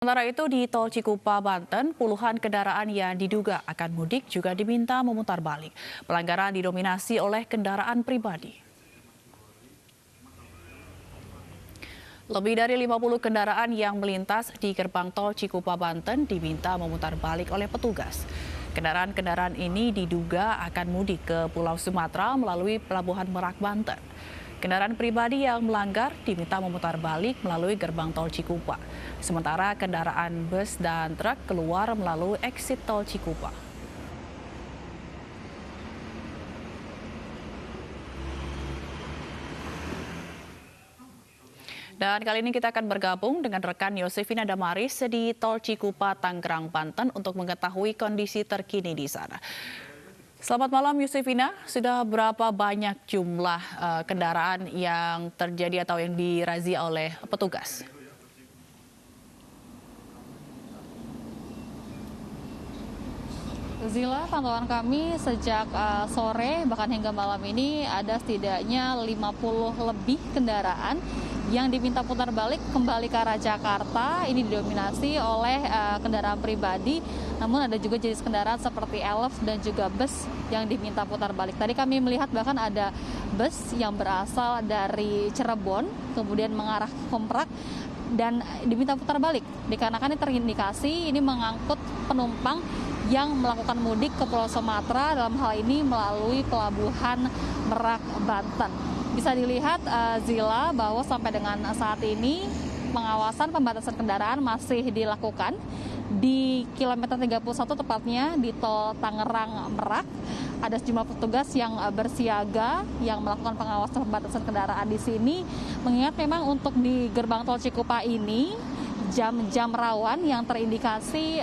Sementara itu di Tol Cikupa, Banten, puluhan kendaraan yang diduga akan mudik juga diminta memutar balik. Pelanggaran didominasi oleh kendaraan pribadi. Lebih dari 50 kendaraan yang melintas di gerbang Tol Cikupa, Banten diminta memutar balik oleh petugas. Kendaraan-kendaraan ini diduga akan mudik ke Pulau Sumatera melalui Pelabuhan Merak, Banten. Kendaraan pribadi yang melanggar diminta memutar balik melalui gerbang Tol Cikupa. Sementara kendaraan bus dan truk keluar melalui exit Tol Cikupa. Dan kali ini kita akan bergabung dengan rekan Yosefina Damaris di Tol Cikupa, Tangerang, Banten untuk mengetahui kondisi terkini di sana. Selamat malam Yosefina, sudah berapa banyak jumlah kendaraan yang terjadi atau yang dirazia oleh petugas? Zila, pantauan kami sejak sore bahkan hingga malam ini ada setidaknya 50 lebih kendaraan yang diminta putar balik kembali ke arah Jakarta. Ini didominasi oleh kendaraan pribadi, namun ada juga jenis kendaraan seperti Elf dan juga bus yang diminta putar balik. Tadi kami melihat bahkan ada bus yang berasal dari Cirebon, kemudian mengarah ke Komprak, dan diminta putar balik dikarenakan ini terindikasi ini mengangkut penumpang yang melakukan mudik ke Pulau Sumatera, dalam hal ini melalui Pelabuhan Merak, Banten. Bisa dilihat Zila bahwa sampai dengan saat ini pengawasan pembatasan kendaraan masih dilakukan di kilometer 31 tepatnya di Tol Tangerang Merak. Ada sejumlah petugas yang bersiaga yang melakukan pengawasan pembatasan kendaraan di sini. Mengingat memang untuk di gerbang Tol Cikupa ini jam-jam rawan yang terindikasi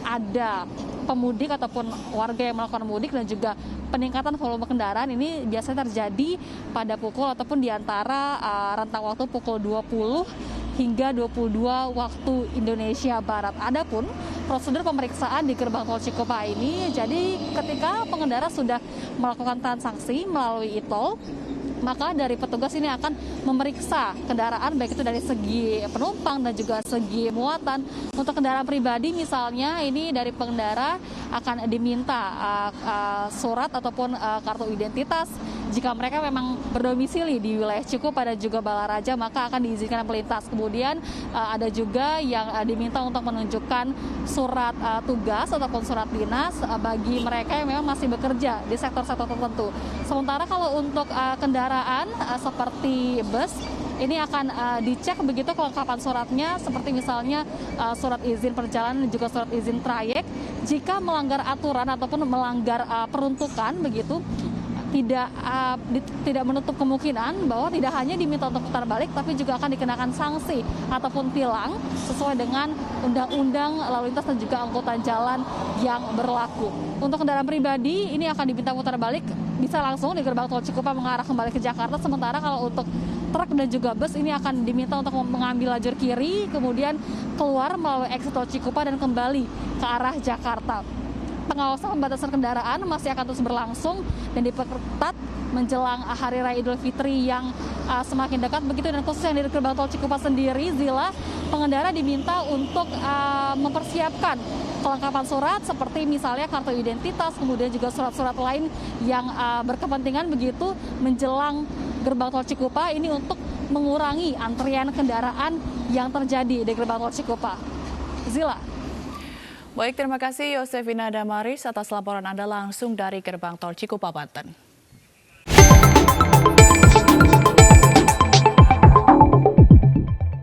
ada pemudik ataupun warga yang melakukan mudik dan juga peningkatan volume kendaraan ini biasanya terjadi pada pukul ataupun di antara rentang waktu pukul 20 hingga 22 waktu Indonesia Barat. Adapun prosedur pemeriksaan di gerbang Tol Cikupa ini, jadi ketika pengendara sudah melakukan transaksi melalui e-tol, maka dari petugas ini akan memeriksa kendaraan baik itu dari segi penumpang dan juga segi muatan. Untuk kendaraan pribadi misalnya ini dari pengendara akan diminta surat ataupun kartu identitas. Jika mereka memang berdomisili di wilayah Cikupa dan juga Balaraja, maka akan diizinkan melintas. Kemudian ada juga yang diminta untuk menunjukkan surat tugas ataupun surat dinas bagi mereka yang memang masih bekerja di sektor-sektor tertentu. Sementara kalau untuk kendaraan seperti bus, ini akan dicek begitu kelengkapan suratnya, seperti misalnya surat izin perjalanan dan juga surat izin trayek. Jika melanggar aturan ataupun melanggar peruntukan begitu, tidak menutup kemungkinan bahwa tidak hanya diminta untuk putar balik, tapi juga akan dikenakan sanksi ataupun tilang sesuai dengan undang-undang lalu lintas dan juga angkutan jalan yang berlaku. Untuk kendaraan pribadi ini akan diminta putar balik bisa langsung di gerbang Tol Cikupa mengarah kembali ke Jakarta. Sementara kalau untuk truk dan juga bus ini akan diminta untuk mengambil lajur kiri, kemudian keluar melalui exit Tol Cikupa dan kembali ke arah Jakarta. Pengawasan pembatasan kendaraan masih akan terus berlangsung dan diperketat menjelang Hari Raya Idul Fitri yang semakin dekat begitu. Dan khusus yang di gerbang Tol Cikupa sendiri, Zila, pengendara diminta untuk mempersiapkan kelengkapan surat seperti misalnya kartu identitas, kemudian juga surat-surat lain yang berkepentingan begitu menjelang gerbang Tol Cikupa ini untuk mengurangi antrian kendaraan yang terjadi di gerbang Tol Cikupa. Zila. Baik, terima kasih Yosefina Damaris atas laporan Anda langsung dari gerbang Tol Cikupa, Banten.